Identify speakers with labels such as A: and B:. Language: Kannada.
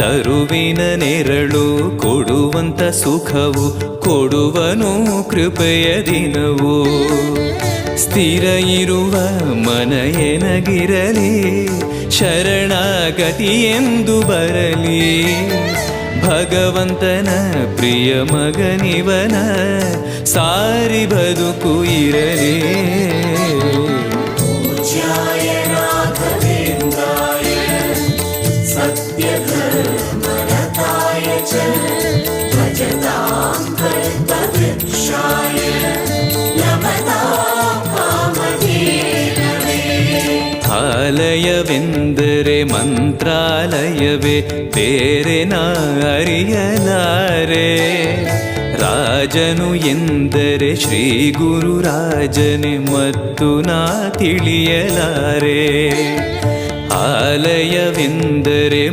A: ತರುವಿನ ನೆರಳು ಕೊಡುವಂತ ಸುಖವು ಕೊಡುವನು ಕೃಪೆಯ ದಿನವು. ಸ್ಥಿರ ಇರುವ ಮನ ಎನಗಿರಲಿ ಶರಣಾಗತಿ ಎಂದು ಬರಲಿ. ಭಗವಂತನ ಪ್ರಿಯ ಮಗನಿವನ ಸಾರಿ ಬದುಕು ಇರಲಿ. ಆಲಯವೆಂದರೆ ಮಂತ್ರಾಲಯವೇ ಬೇರೆ ನಾ ಅರಿಯಲಾರೆ. ರಾಜನು ಎಂದರೆ ಶ್ರೀ ಗುರುರಾಜನೇ ಮತ್ತು ನಾ ತಿಳಿಯಲಾರೆ. ಆಲಯವೆಂದರೆ